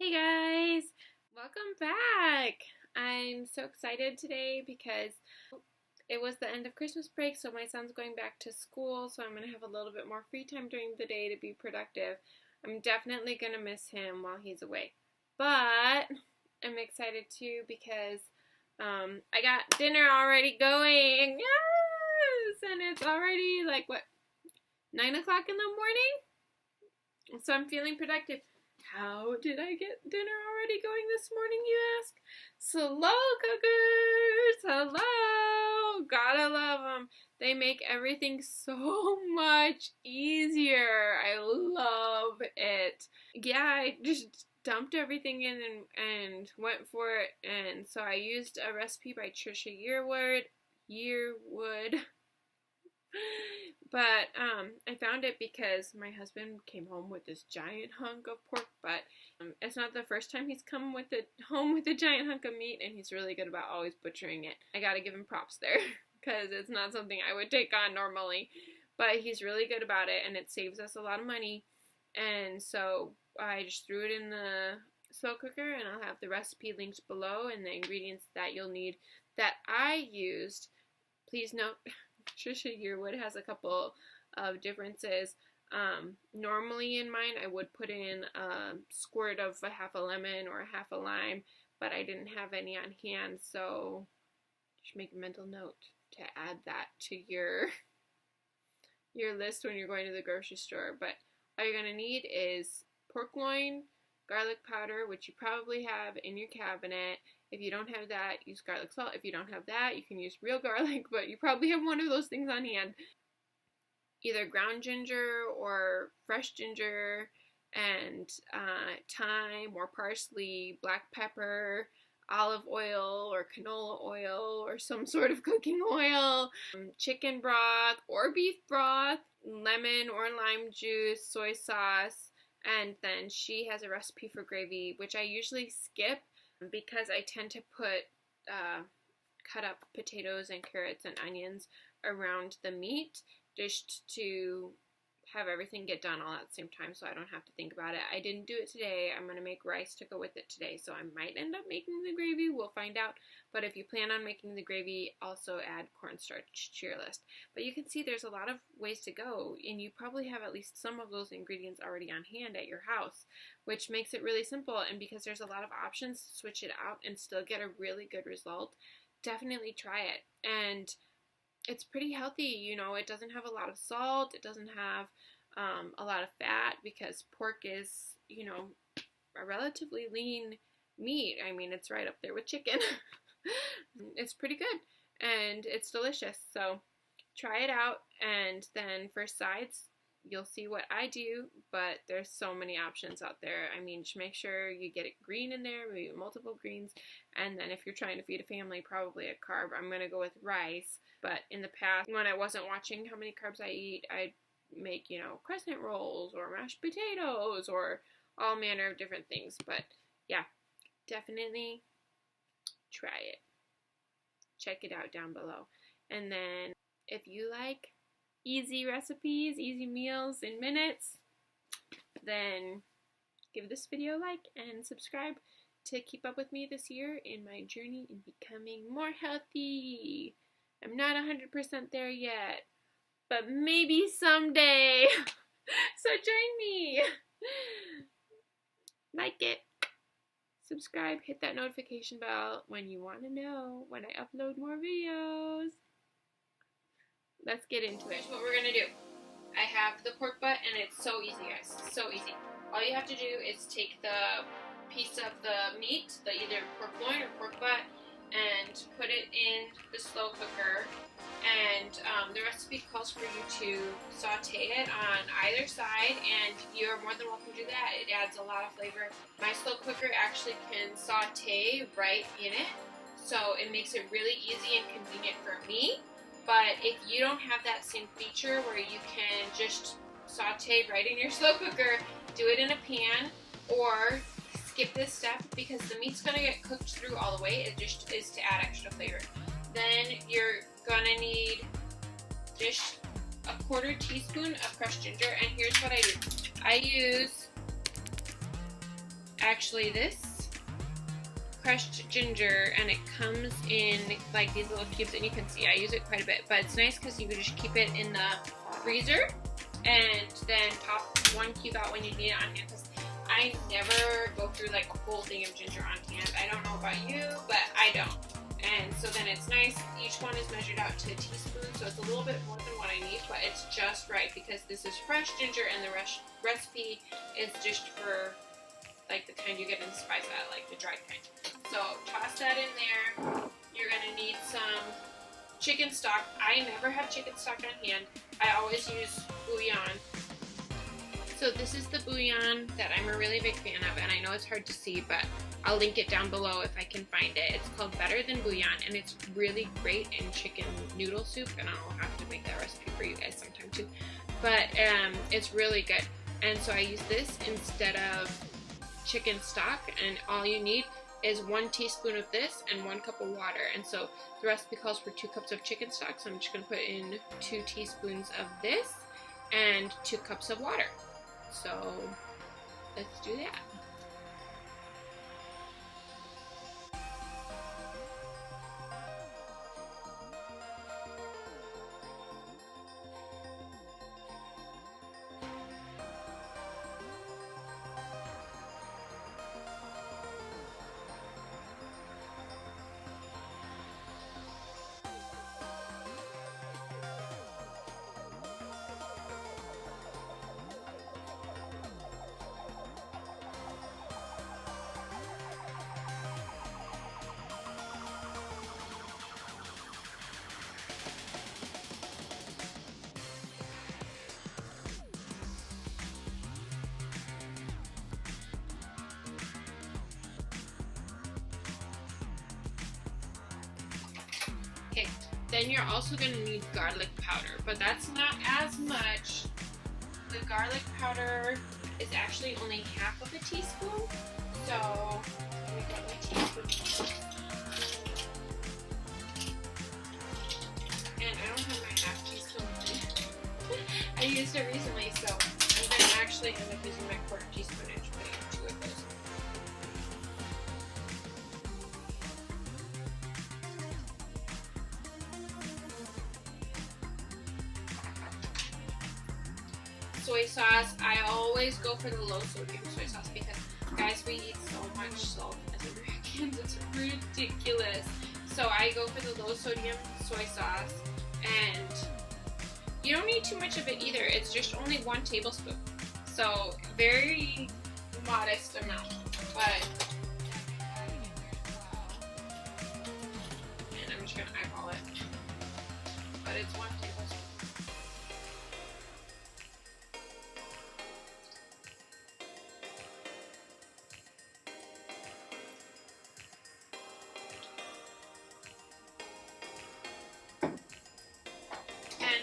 Hey guys, welcome back. I'm so excited today because it was the end of Christmas break, so my son's going back to school, so I'm going to have a little bit more free time during the day to be productive. I'm definitely going to miss him while he's away, but I'm excited too because I got dinner already going. Yes! And it's already like, 9 o'clock in the morning? So I'm feeling productive. How did I get dinner already going this morning, you ask? Slow cookers! Hello! Gotta love them. They make everything so much easier. I love it. Yeah, I just dumped everything in and went for it. And so I used a recipe by Trisha Yearwood. But I found it because my husband came home with this giant hunk of pork butt. It's not the first time he's come home with a giant hunk of meat, and he's really good about always butchering it. I gotta give him props there because it's not something I would take on normally. But he's really good about it, and it saves us a lot of money. And so I just threw it in the slow cooker, and I'll have the recipe linked below and the ingredients that you'll need that I used. Please note, Trisha Yearwood has a couple of differences. Normally in mine, I would put in a squirt of a half a lemon or a half a lime, but I didn't have any on hand, so just make a mental note to add that to your list when you're going to the grocery store. But all you're going to need is pork loin, garlic powder, which you probably have in your cabinet. If you don't have that, use garlic salt. If you don't have that, you can use real garlic, but you probably have one of those things on hand. Either ground ginger or fresh ginger, and thyme or parsley, black pepper, olive oil or canola oil or some sort of cooking oil, chicken broth or beef broth, lemon or lime juice, soy sauce, and then she has a recipe for gravy, which I usually skip because I tend to put cut up potatoes and carrots and onions around the meat just to have everything get done all at the same time so I don't have to think about it. I didn't do it today. I'm going to make rice to go with it today, so I might end up making the gravy. We'll find out. But if you plan on making the gravy, also add cornstarch to your list. But you can see there's a lot of ways to go, and you probably have at least some of those ingredients already on hand at your house, which makes it really simple. And because there's a lot of options to switch it out and still get a really good result, definitely try it. And it's pretty healthy, you know. It doesn't have a lot of salt. It doesn't have a lot of fat because pork is, you know, a relatively lean meat. I mean, it's right up there with chicken. It's pretty good and it's delicious. So try it out, and then for sides, you'll see what I do, but there's so many options out there. I mean, just make sure you get it green in there, maybe multiple greens, and then if you're trying to feed a family, probably a carb. I'm going to go with rice, but in the past, when I wasn't watching how many carbs I eat, I'd make, you know, crescent rolls or mashed potatoes or all manner of different things. But yeah, definitely try it. Check it out down below. And then if you like easy recipes, easy meals in minutes, then give this video a like and subscribe to keep up with me this year in my journey in becoming more healthy. I'm not 100% there yet, but maybe someday. So join me. Like it, subscribe, hit that notification bell when you want to know when I upload more videos. Let's get into it. Here's what we're gonna do. I have the pork butt, and it's so easy, guys. So easy. All you have to do is take the piece of the meat, the either pork loin or pork butt, and put it in the slow cooker. And the recipe calls for you to saute it on either side, and you're more than welcome to do that. It adds a lot of flavor. My slow cooker actually can saute right in it, so it makes it really easy and convenient for me. But if you don't have that same feature where you can just saute right in your slow cooker, do it in a pan or skip this step because the meat's going to get cooked through all the way. It just is to add extra flavor. Then you're going to need just a 1/4 teaspoon of crushed ginger. And here's what I do. I use actually this crushed ginger, and it comes in like these little cubes, and you can see I use it quite a bit, but it's nice because you can just keep it in the freezer and then pop one cube out when you need it on hand, because I never go through like a whole thing of ginger on hand. I don't know about you, but I don't. And so then it's nice, each one is measured out to a teaspoon, so it's a little bit more than what I need, but it's just right because this is fresh ginger and the recipe is just for like the kind you get in the spice aisle, like the dried kind. So toss that in there. You're gonna need some chicken stock. I never have chicken stock on hand. I always use bouillon. So this is the bouillon that I'm a really big fan of, and I know it's hard to see, but I'll link it down below if I can find it. It's called Better Than Bouillon, and it's really great in chicken noodle soup, and I'll have to make that recipe for you guys sometime too. But it's really good, and so I use this instead of chicken stock, and all you need is 1 teaspoon of this and 1 cup of water. And so the recipe calls for 2 cups of chicken stock, so I'm just going to put in 2 teaspoons of this and 2 cups of water. So let's do that. Okay, then you're also going to need garlic powder, but that's not as much. The garlic powder is actually only half of a teaspoon, so let me grab my teaspoon. And I don't have my half teaspoon. I used it recently, so I'm going to actually end up using my 1/4 teaspoon and just putting 2 of those. Soy sauce, I always go for the low sodium soy sauce because, guys, we eat so much salt as Americans, it's ridiculous. So I go for the low sodium soy sauce, and you don't need too much of it either. It's just only 1 tablespoon. So very modest amount, but, and I'm just gonna eyeball it, but it's 1 tablespoon.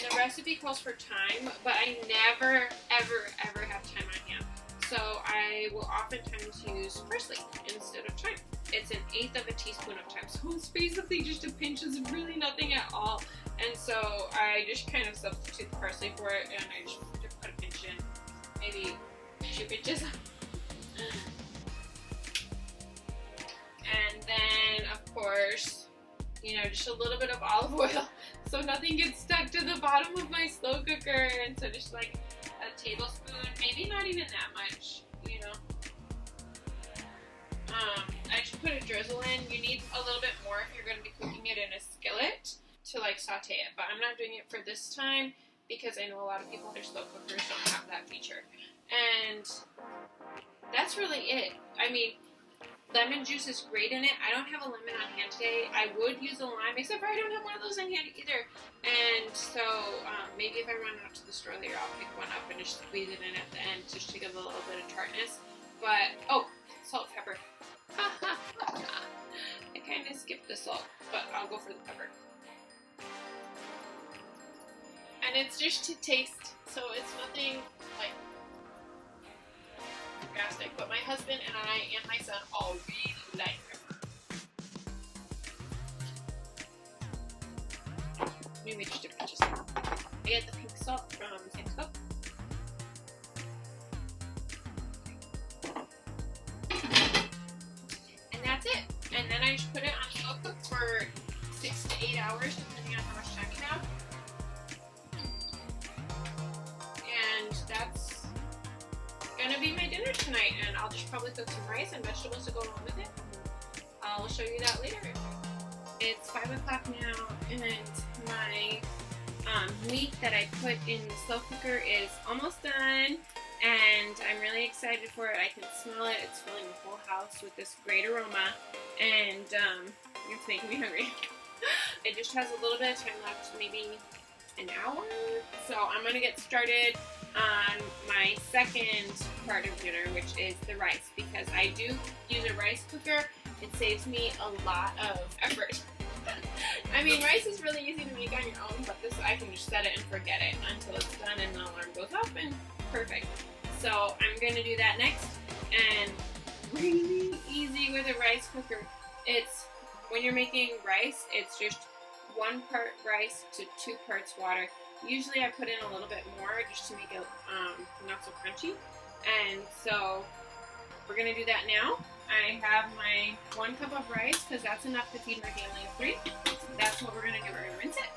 The recipe calls for thyme, but I never, ever have thyme on hand. So I will oftentimes use parsley instead of thyme. It's 1/8 of a teaspoon of thyme, so it's basically just a pinch. It's really nothing at all. And so I just kind of substitute the parsley for it, and I just put a pinch in, maybe 2 pinches. And then, of course, you know, just a little bit of olive oil so nothing gets stuck to the bottom of my slow cooker. And so just like a tablespoon, maybe not even that much, you know. I just put a drizzle in. You need a little bit more if you're going to be cooking it in a skillet to like saute it, but I'm not doing it for this time because I know a lot of people in their slow cookers don't have that feature. And that's really it. I mean, lemon juice is great in it. I don't have a lemon on hand today. I would use a lime, except for I don't have one of those on hand either. And so maybe if I run out to the store later, I'll pick one up and just squeeze it in at the end just to give a little bit of tartness. But, oh, salt, pepper. I kind of skipped the salt, but I'll go for the pepper. And it's just to taste, so it's nothing like drastic, but my husband and I and my son all really like pepper. Maybe just a pinch of salt. I get the pink salt from Sam's Club. And then I just put it on slow cook for 6 to 8 hours, depending on how much time you have. And that's gonna be my dinner tonight, and I'll just probably cook some rice and vegetables to go along with it. I'll show you that later. It's 5 o'clock now, and my meat that I put in the slow cooker is almost done, and I'm really excited for it. I can smell it. It's filling the whole house with this great aroma, and it's making me hungry. It just has a little bit of time left, maybe an hour. So I'm gonna get started on my second part of dinner, which is the rice, because I do use a rice cooker. It saves me a lot of effort. I mean, rice is really easy to make on your own, but this I can just set it and forget it until it's done and the alarm goes off, and perfect. So I'm gonna do that next, and really easy with a rice cooker. It's when you're making rice, it's just 1 part rice to 2 parts water. Usually I put in a little bit more just to make it not so crunchy. And so we're gonna do that now. I have my 1 cup of rice because that's enough to feed my family of 3. That's what we're gonna do. We're gonna rinse it.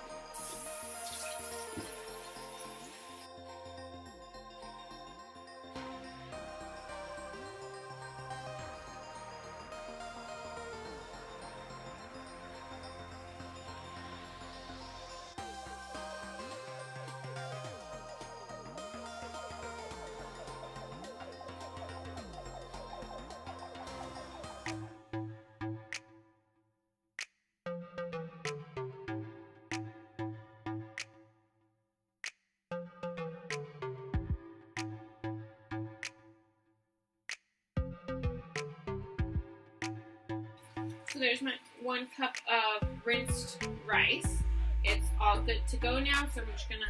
So there's my 1 cup of rinsed rice. It's all good to go now, so I'm just gonna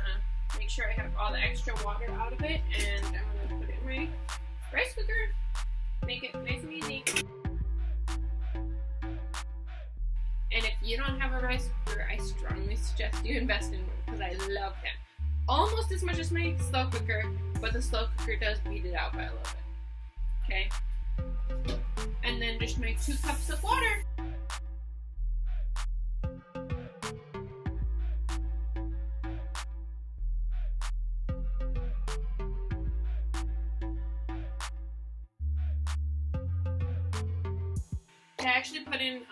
make sure I have all the extra water out of it, and I'm gonna put it in my rice cooker. Make it nice and easy. And if you don't have a rice cooker, I strongly suggest you invest in one because I love them. Almost as much as my slow cooker, but the slow cooker does beat it out by a little bit. Okay? And then just my 2 cups of water. I actually put in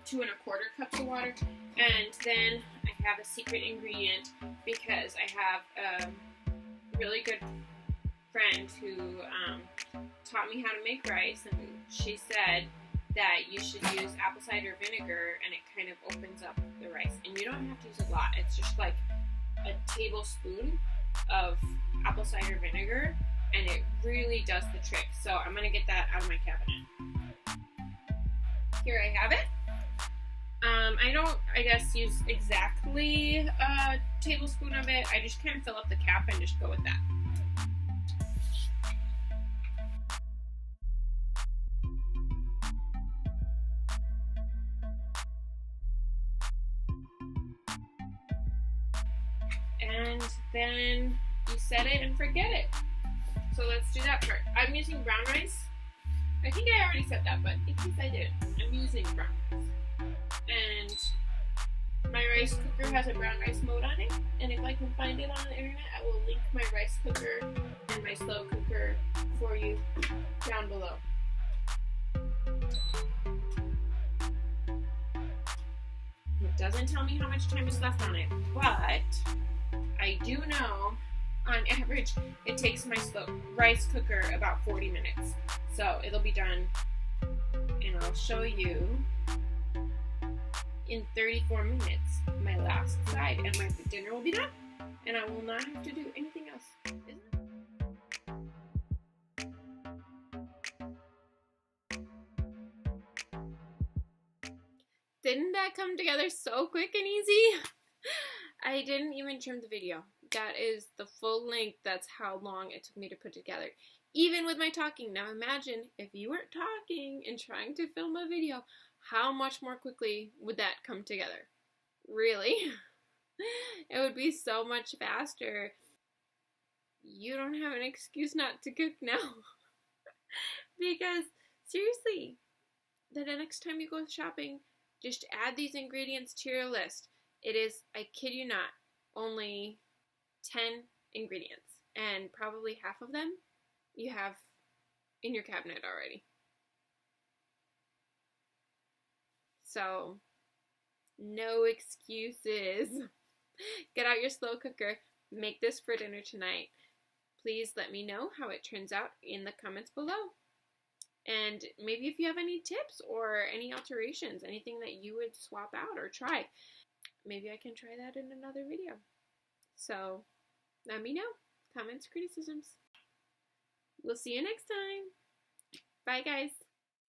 2 1/4 cups of water, and then I have a secret ingredient because I have a really good friend who taught me how to make rice, and she said that you should use apple cider vinegar, and it kind of opens up the rice. And you don't have to use a lot. It's just like a tablespoon of apple cider vinegar, and it really does the trick. So I'm gonna get that out of my cabinet. Here I have it. I don't, I guess, use exactly a tablespoon of it. I just kind of fill up the cap and just go with that. And then you set it and forget it. So let's do that part. I'm using brown rice. I think I already said that, but in case I did, I'm using brown rice. And my rice cooker has a brown rice mode on it, and if I can find it on the internet, I will link my rice cooker and my slow cooker for you down below. It doesn't tell me how much time is left on it, but I do know on average it takes my slow rice cooker about 40 minutes. So it'll be done, and I'll show you in 34 minutes my last side, and my dinner will be done, and I will not have to do anything else. Didn't that come together so quick and easy? I didn't even trim the video. That is the full length. That's how long it took me to put together. Even with my talking. Now imagine if you weren't talking and trying to film a video, how much more quickly would that come together? Really? It would be so much faster. You don't have an excuse not to cook now. Because seriously, the next time you go shopping, just add these ingredients to your list. It is, I kid you not, only 10 ingredients, and probably half of them you have in your cabinet already. So, no excuses. Get out your slow cooker. Make this for dinner tonight. Please let me know how it turns out in the comments below. And maybe if you have any tips or any alterations, anything that you would swap out or try, maybe I can try that in another video. So let me know. Comments, criticisms. We'll see you next time. Bye, guys.